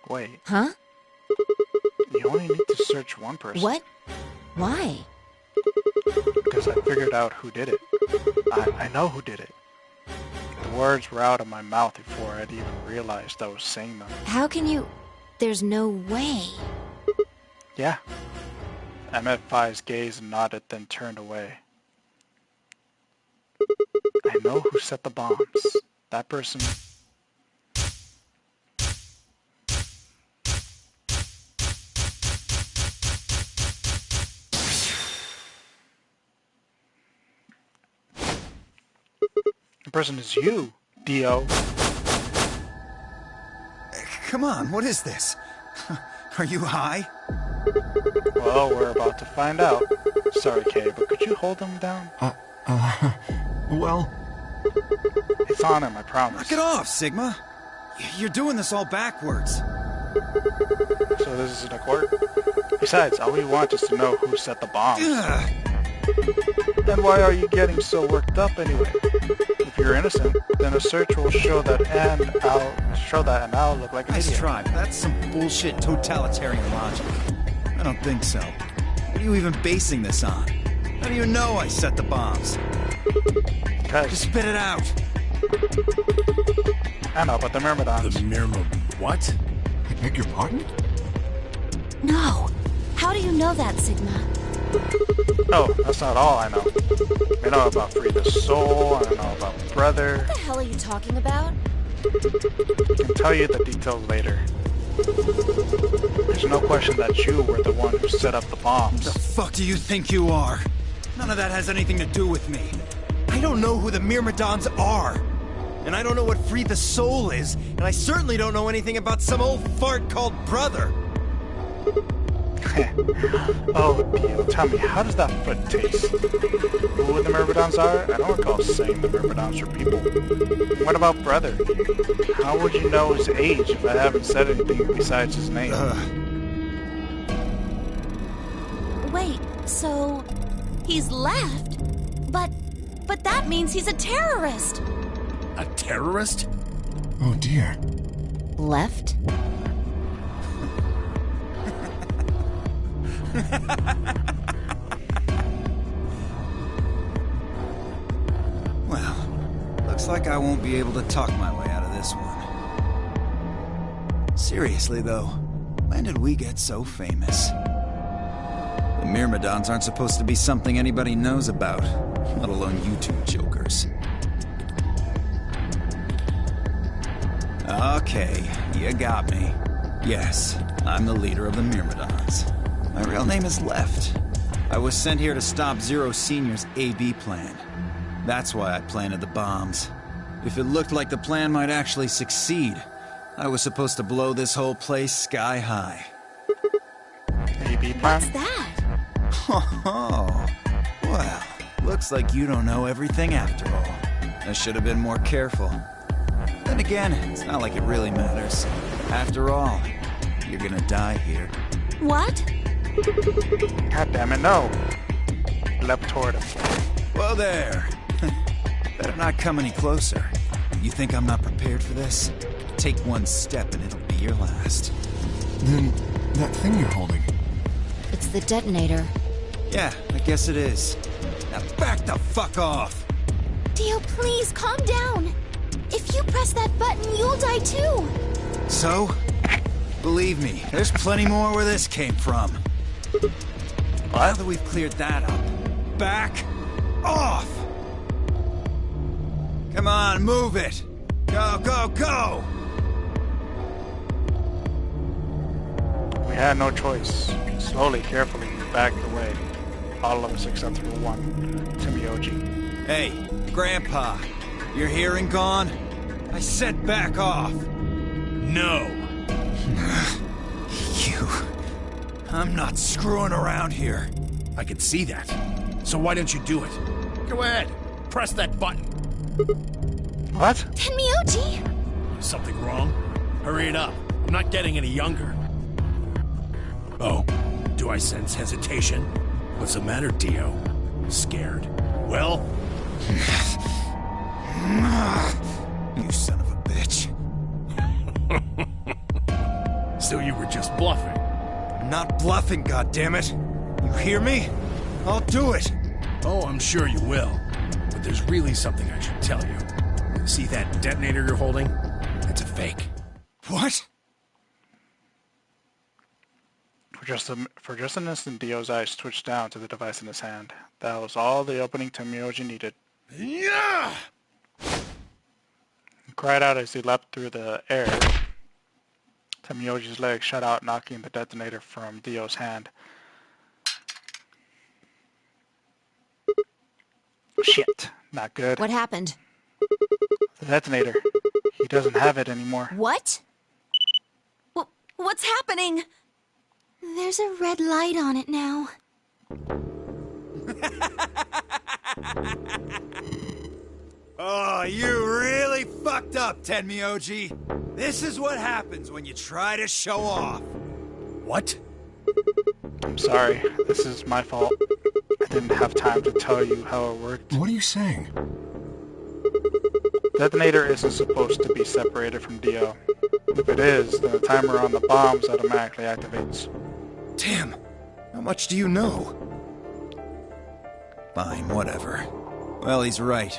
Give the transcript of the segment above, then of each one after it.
Wait, Huh? you only need to search one person. What? Why? Because I figured out who did it. I know who did it. The words were out of my mouth before I'd even realized I was saying them. How can you... There's no way. Yeah. I met Fi's gaze and nodded, then turned away. I know who set the bombs. That person... The person is you, Dio. Come on, what is this? Are you high? Well, we're about to find out. Sorry, Kay, but could you hold him down? Well... It's on him, I promise. Knock it off, Sigma. You're doing this all backwards. So this isn't a court? Besides, all we want is to know who set the bombs. Ugh. Then why are you getting so worked up anyway? If you're innocent, then a search will show that and I'll look like an Nice idiot. try, but that's some bullshit totalitarian logic. I don't think so. What are you even basing this on? How do you know I set the bombs? Because Just spit it out. I know, but the Myrmidons. The what? I beg your pardon? No. How do you know that, Sigma? Oh, that's not all I know. I know about Free the Soul, I know about Brother. What the hell are you talking about? I can tell you the details later. There's no question that you were the one who set up the bombs. The fuck do you think you are? None of that has anything to do with me. I don't know who the Myrmidons are. And I don't know what Free the Soul is. And I certainly don't know anything about some old fart called Brother. Oh, Dio, tell me, how does that foot taste? Who the Myrmidons are? I don't recall saying the Myrmidons are people. What about Brother? How would you know his age if I haven't said anything besides his name? Wait, so... He's left? But that means he's a terrorist! A terrorist? Oh dear. Left? Well, looks like I won't be able to talk my way out of this one. Seriously, though, when did we get so famous? The Myrmidons aren't supposed to be something anybody knows about, let alone you two jokers. Okay, you got me. Yes, I'm the leader of the Myrmidons. My real name is Left. I was sent here to stop Zero Senior's AB plan. That's why I planted the bombs. If it looked like the plan might actually succeed, I was supposed to blow this whole place sky high. AB plan? What's that? Oh, well, looks like you don't know everything after all. I should have been more careful. Then again, it's not like it really matters. After all, you're gonna die here. What? God damn it, no. Leapt toward him. Well, there. Better not come any closer. You think I'm not prepared for this? Take one step and it'll be your last. Then, that thing you're holding. It's the detonator. Yeah, I guess it is. Now back the fuck off! Dio, please, calm down! If you press that button, you'll die too! So? Believe me, there's plenty more where this came from. Now that we've cleared that up, back off! Come on, move it! Go, go, go! We had no choice. Slowly, carefully, we backed away. All of us except for one, Timioji. Hey, Grandpa, your hearing gone? I said back off! No! You... I'm not screwing around here. I can see that. So why don't you do it? Go ahead. Press that button. What? Tenmyoji! Something wrong? Hurry it up. I'm not getting any younger. Oh, do I sense hesitation? What's the matter, Dio? Scared? Well? You son of a bitch. So you were just bluffing. I'm not bluffing, goddammit. You hear me? I'll do it. Oh, I'm sure you will. But there's really something I should tell you. See that detonator you're holding? It's a fake. What? For just an instant, Dio's eyes twitched down to the device in his hand. That was all the opening Tomiyoji needed. Yeah! He cried out as he leapt through the air. Tomiyoji's leg shot out, knocking the detonator from Dio's hand. Shit, not good. What happened? The detonator. He doesn't have it anymore. What? What's happening? There's a red light on it now. Oh, you really fucked up, Tenmyoji. This is what happens when you try to show off. What? I'm sorry. This is my fault. I didn't have time to tell you how it worked. What are you saying? Detonator isn't supposed to be separated from Dio. If it is, then the timer on the bombs automatically activates. Damn. How much do you know? Fine, whatever. Well, he's right.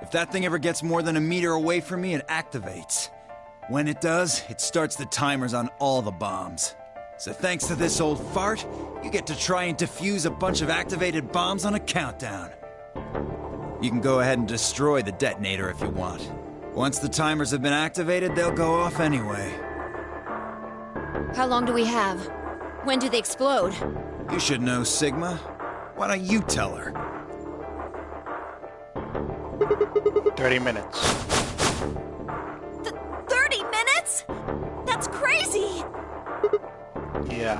If that thing ever gets more than a meter away from me, it activates. When it does, it starts the timers on all the bombs. So thanks to this old fart, you get to try and defuse a bunch of activated bombs on a countdown. You can go ahead and destroy the detonator if you want. Once the timers have been activated, they'll go off anyway. How long do we have? When do they explode? You should know, Sigma. Why don't you tell her? 30 minutes. 30 minutes? That's crazy! Yeah.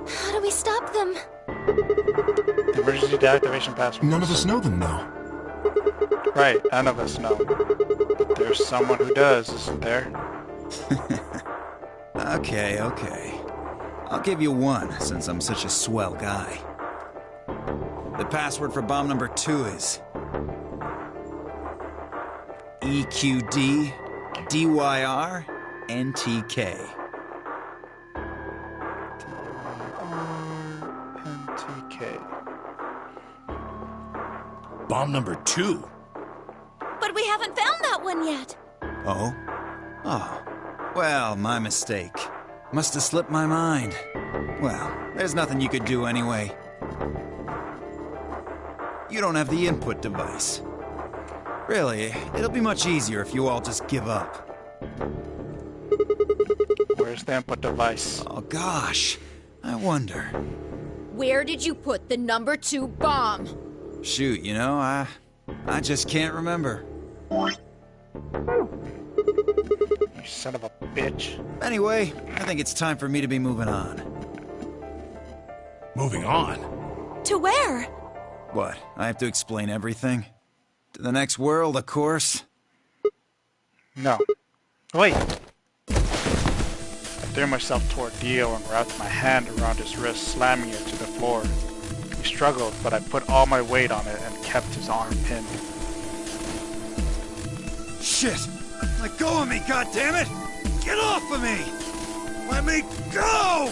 How do we stop them? The emergency deactivation password. None of us know them, though. Right, none of us know. But there's someone who does, isn't there? Okay. I'll give you one, since I'm such a swell guy. The password for bomb number 2 is... EQD DYR NTK. NTK. Bomb number 2? But we haven't found that one yet. Oh? Well, my mistake. Must have slipped my mind. Well, there's nothing you could do anyway. You don't have the input device. Really, it'll be much easier if you all just give up. Where's the input device? Oh gosh, I wonder. Where did you put the number 2 bomb? Shoot, you know, I just can't remember. You son of a bitch. Anyway, I think it's time for me to be moving on. Moving on? To where? What, I have to explain everything? To the next world, of course. No. Wait! I threw myself toward Dio and wrapped my hand around his wrist, slamming it to the floor. He struggled, but I put all my weight on it and kept his arm pinned. Shit! Let go of me, goddammit! Get off of me! Let me go!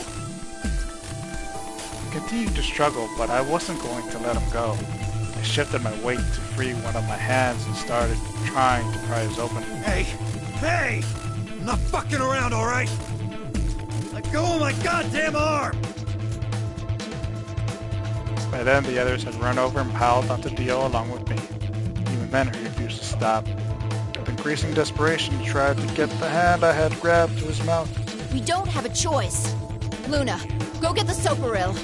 He continued to struggle, but I wasn't going to let him go. I shifted my weight to free one of my hands and started trying to pry it open. Hey! I'm not fucking around, alright? Let go of my goddamn arm! By then, the others had run over and piled onto Dio along with me. Even then, he refused to stop. With increasing desperation, he tried to get the hand I had grabbed to his mouth. We don't have a choice. Luna, go get the soparil.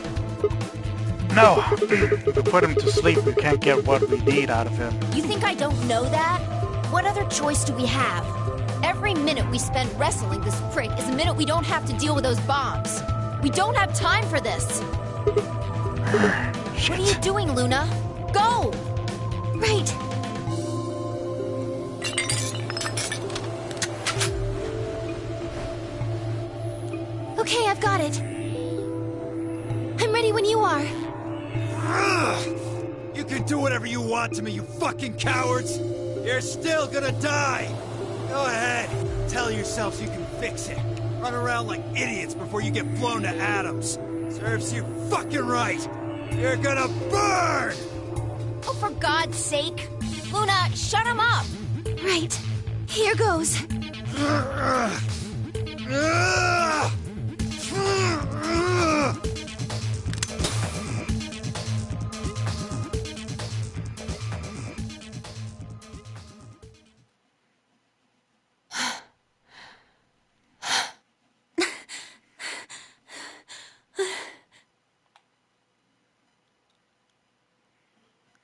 No! If we put him to sleep, we can't get what we need out of him. You think I don't know that? What other choice do we have? Every minute we spend wrestling this prick is a minute we don't have to deal with those bombs. We don't have time for this. Shit. What are you doing, Luna? Go! Right. Okay, I've got it. I'm ready when you are. You can do whatever you want to me, you fucking cowards! You're still gonna die! Go ahead, tell yourselves you can fix it. Run around like idiots before you get blown to atoms. Serves you fucking right. You're gonna burn! Oh, for God's sake! Luna, shut him up! Right. Here goes.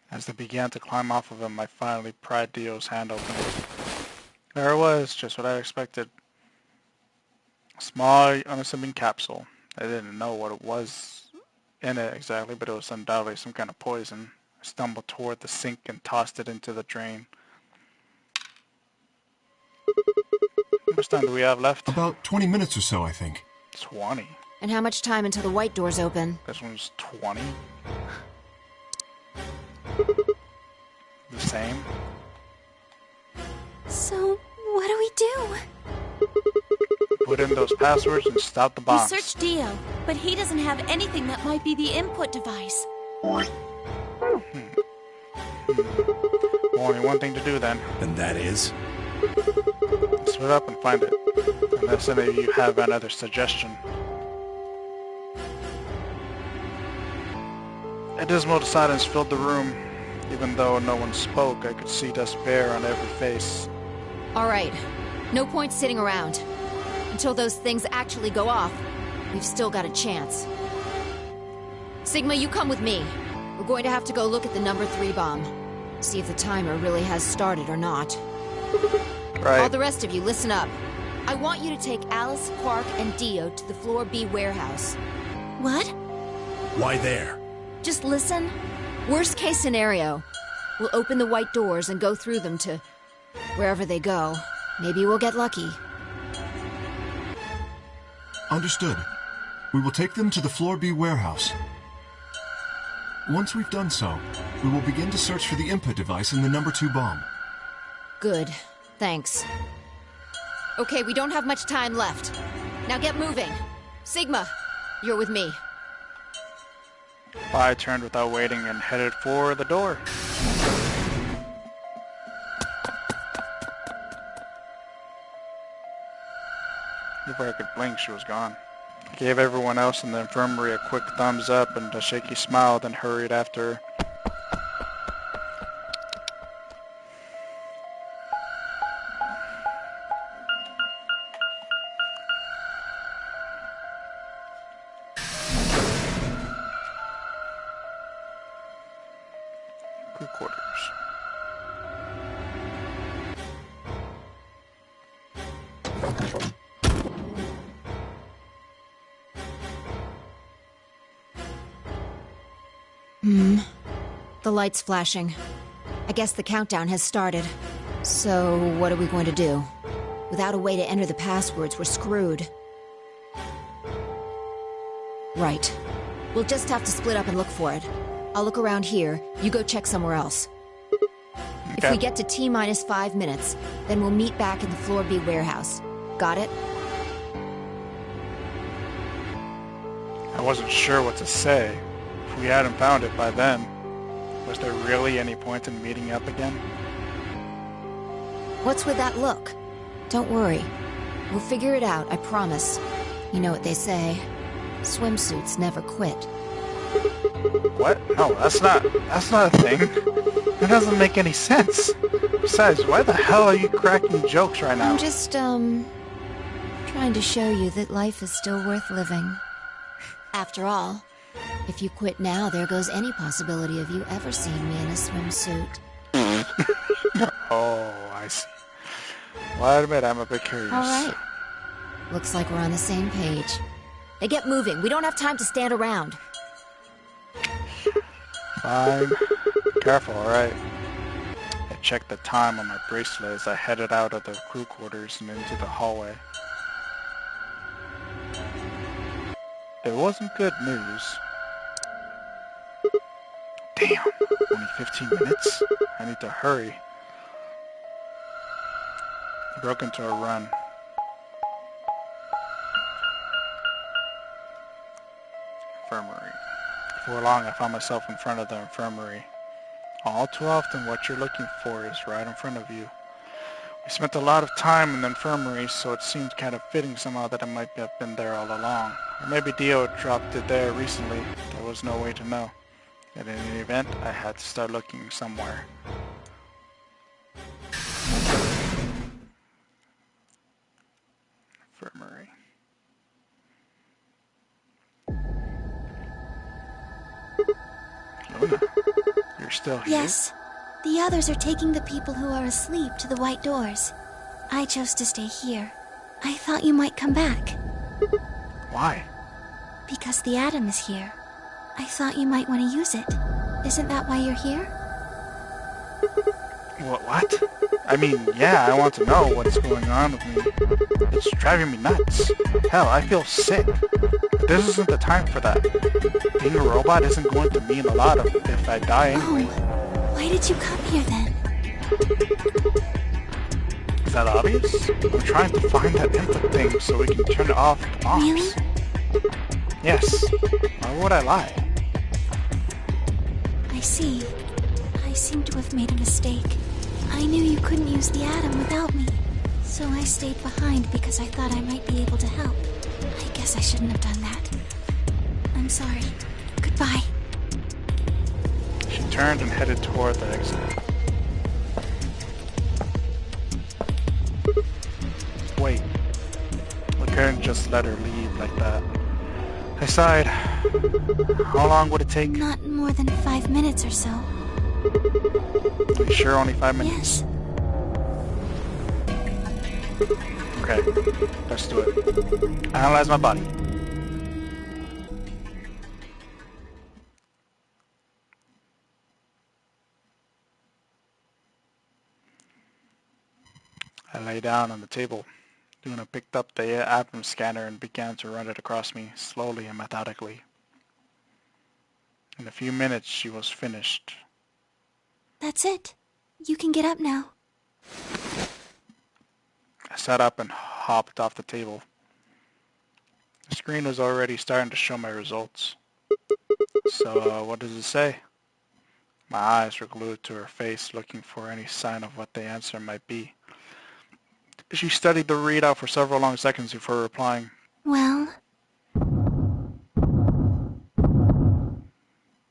As they began to climb off of him, I finally pried Dio's hand open. There it was, just what I expected. A small, unassuming capsule. I didn't know what it was in it exactly, but it was undoubtedly some kind of poison. I stumbled toward the sink and tossed it into the drain. How much time do we have left? About 20 minutes or so, I think. 20. And how much time until the white doors open? This one's 20. The same. So, what do we do? Put in those passwords and stop the We bombs. searched Dio, but he doesn't have anything that might be the input device. Only one thing to do then. And that is? Split up and find it. Unless any of you have another suggestion. A dismal silence filled the room. Even though no one spoke, I could see despair on every face. Alright, no point sitting around. Until those things actually go off, we've still got a chance. Sigma, you come with me. We're going to have to go look at the number 3 bomb. See if the timer really has started or not. Right. All the rest of you, listen up. I want you to take Alice, Quark, and Dio to the Floor B warehouse. What? Why there? Just listen. Worst case scenario, we'll open the white doors and go through them to wherever they go. Maybe we'll get lucky. Understood. We will take them to the Floor B warehouse. Once we've done so, we will begin to search for the input device in the number 2 bomb. Good. Thanks. Okay, we don't have much time left. Now get moving. Sigma, you're with me. I turned without waiting and headed for the door. Before I could blink, she was gone. I gave everyone else in the infirmary a quick thumbs up and a shaky smile, then hurried after her. Crew quarters. The light's flashing. I guess the countdown has started. So, what are we going to do? Without a way to enter the passwords, we're screwed. Right. We'll just have to split up and look for it. I'll look around here, you go check somewhere else. If Okay. we get to T-minus 5 minutes, then we'll meet back in the Floor B warehouse. Got it? I wasn't sure what to say. If we hadn't found it by then, was there really any point in meeting up again? What's with that look? Don't worry. We'll figure it out, I promise. You know what they say. Swimsuits never quit. What? No, that's not a thing. It doesn't make any sense. Besides, why the hell are you cracking jokes right now? I'm just, trying to show you that life is still worth living. After all, if you quit now, there goes any possibility of you ever seeing me in a swimsuit. Oh, I see. Well, I admit I'm a bit curious. All right. Looks like we're on the same page. Now get moving. We don't have time to stand around. Fine. Careful, alright. I checked the time on my bracelet as I headed out of the crew quarters and into the hallway. It wasn't good news. Damn, only 15 minutes? I need to hurry. I broke into a run. infirmary. Before long, I found myself in front of the infirmary. All too often, what you're looking for is right in front of you. We spent a lot of time in the infirmary, so it seemed kind of fitting somehow that I might have been there all along. Or maybe Dio dropped it there recently. There was no way to know. In any event, I had to start looking somewhere. Infirmary. Luna, you're still here? Yes. The others are taking the people who are asleep to the white doors. I chose to stay here. I thought you might come back. Why? Because the atom is here. I thought you might want to use it. Isn't that why you're here? What? I mean, yeah, I want to know what's going on with me. It's driving me nuts. Hell, I feel sick. This isn't the time for that. Being a robot isn't going to mean a lot if I die anyway. Oh, why did you come here then? Is that obvious? I'm trying to find that input thing so we can turn it off the bombs. Really? Yes. Why would I lie? I see. I seem to have made a mistake. I knew you couldn't use the atom without me. So I stayed behind because I thought I might be able to help. I guess I shouldn't have done that. I'm sorry. Goodbye. She turned and headed toward the exit. Wait. I couldn't just let her leave like that. I sighed. How long would it take? Not more than 5 minutes or so. Are you sure only 5 minutes? Yes. Okay, let's do it. Analyze my body. I lay down on the table. Luna picked up the atom scanner and began to run it across me, slowly and methodically. In a few minutes, she was finished. That's it. You can get up now. I sat up and hopped off the table. The screen was already starting to show my results. So, what does it say? My eyes were glued to her face, looking for any sign of what the answer might be. She studied the readout for several long seconds before replying. Well...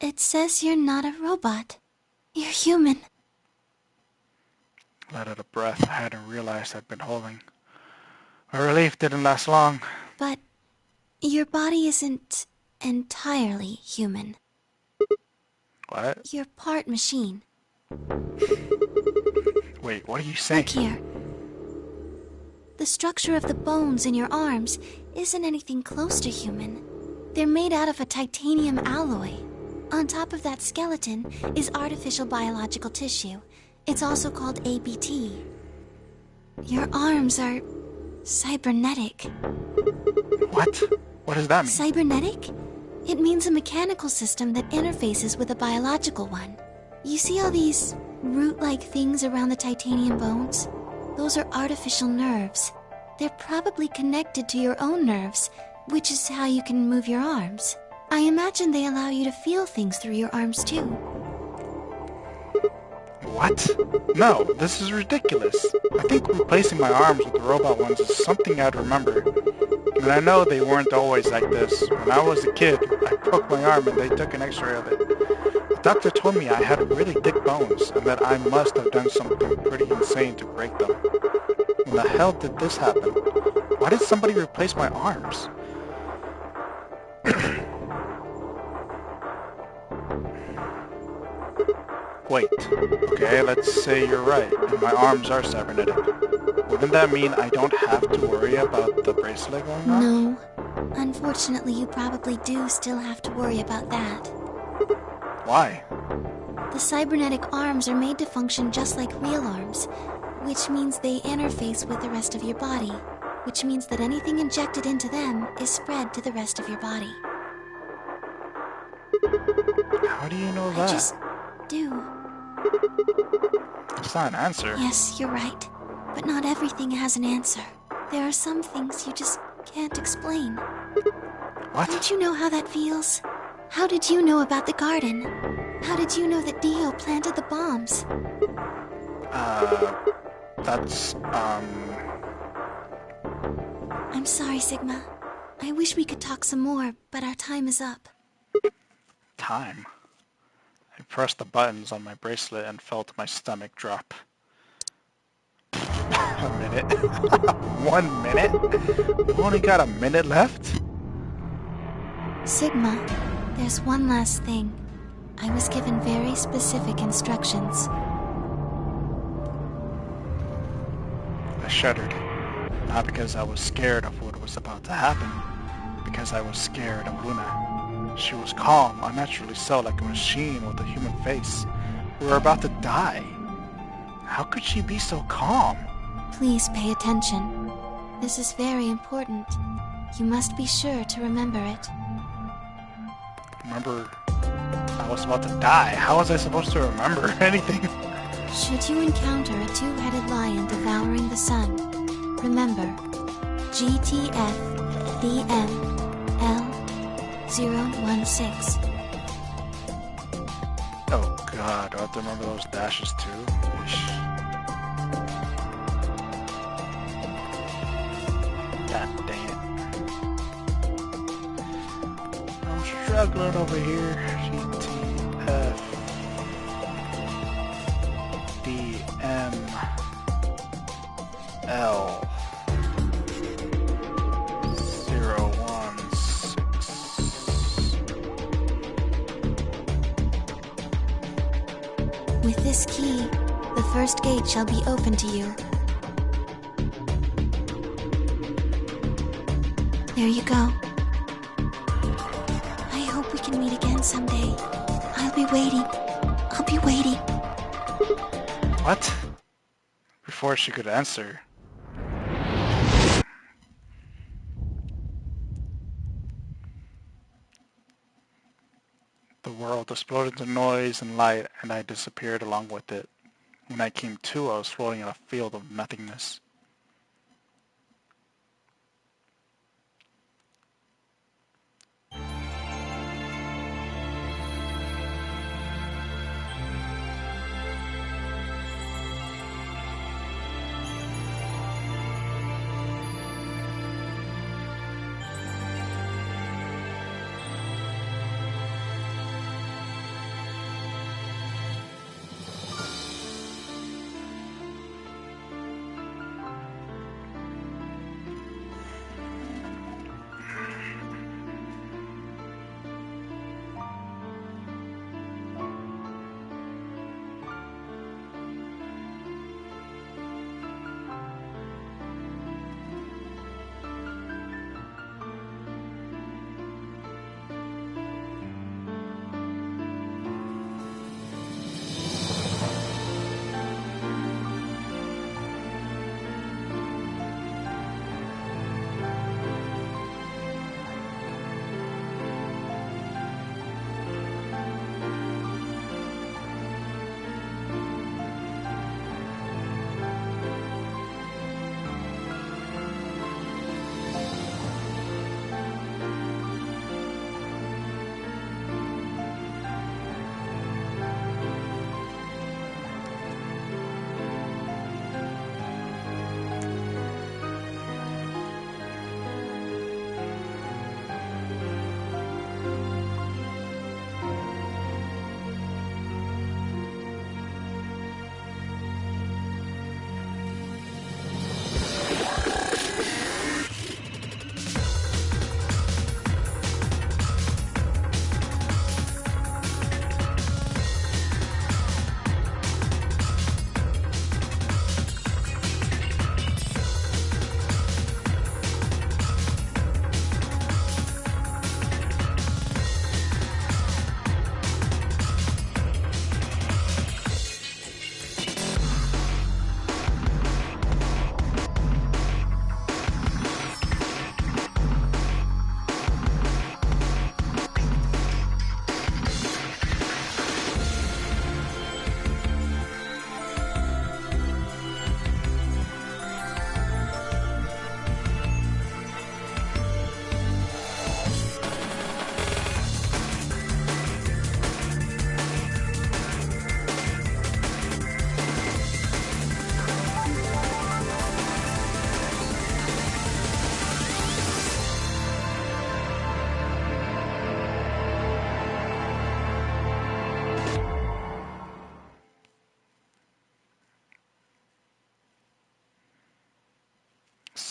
It says you're not a robot. You're human. Let out a breath I hadn't realized I'd been holding. My relief didn't last long. But your body isn't entirely human. What? You're part machine. Wait, what are you saying? Look here. The structure of the bones in your arms isn't anything close to human. They're made out of a titanium alloy. On top of that skeleton is artificial biological tissue. It's also called ABT. Your arms are cybernetic. What? What does that mean? Cybernetic? It means a mechanical system that interfaces with a biological one. You see all these root-like things around the titanium bones? Those are artificial nerves. They're probably connected to your own nerves, which is how you can move your arms. I imagine they allow you to feel things through your arms too. What? No, this is ridiculous. I think replacing my arms with the robot ones is something I'd remember. And I know they weren't always like this. When I was a kid, I broke my arm and they took an x-ray of it. The doctor told me I had really thick bones and that I must have done something pretty insane to break them. When the hell did this happen? Why did somebody replace my arms? Wait, okay, let's say you're right, and my arms are cybernetic. Wouldn't that mean I don't have to worry about the bracelet going on? No. Unfortunately, you probably do still have to worry about that. Why? The cybernetic arms are made to function just like real arms, which means they interface with the rest of your body, which means that anything injected into them is spread to the rest of your body. How do you know that? I just do. It's not an answer. Yes, you're right. But not everything has an answer. There are some things you just can't explain. What? Don't you know how that feels? How did you know about the garden? How did you know that Dio planted the bombs? I'm sorry, Sigma. I wish we could talk some more, but our time is up. Time. I pressed the buttons on my bracelet and felt my stomach drop. A minute? 1 minute? We only got a minute left? Sigma, there's one last thing. I was given very specific instructions. I shuddered. Not because I was scared of what was about to happen, because I was scared of Luna. She was calm, unnaturally so, like a machine with a human face. We were about to die. How could she be so calm? Please pay attention. This is very important. You must be sure to remember it. Remember, I was about to die. How was I supposed to remember anything? Should you encounter a two-headed lion devouring the sun, remember GTF-BM-L-016. Oh god, do I have to remember those dashes too? Ish. God dang it. I'm struggling over here. GTF DML 016. With this key, the first gate shall be open to you. There you go. I hope we can meet again someday. I'll be waiting. I'll be waiting. What? Before she could answer. The world exploded into noise and light, and I disappeared along with it. When I came to, I was floating in a field of nothingness.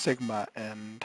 Sigma end.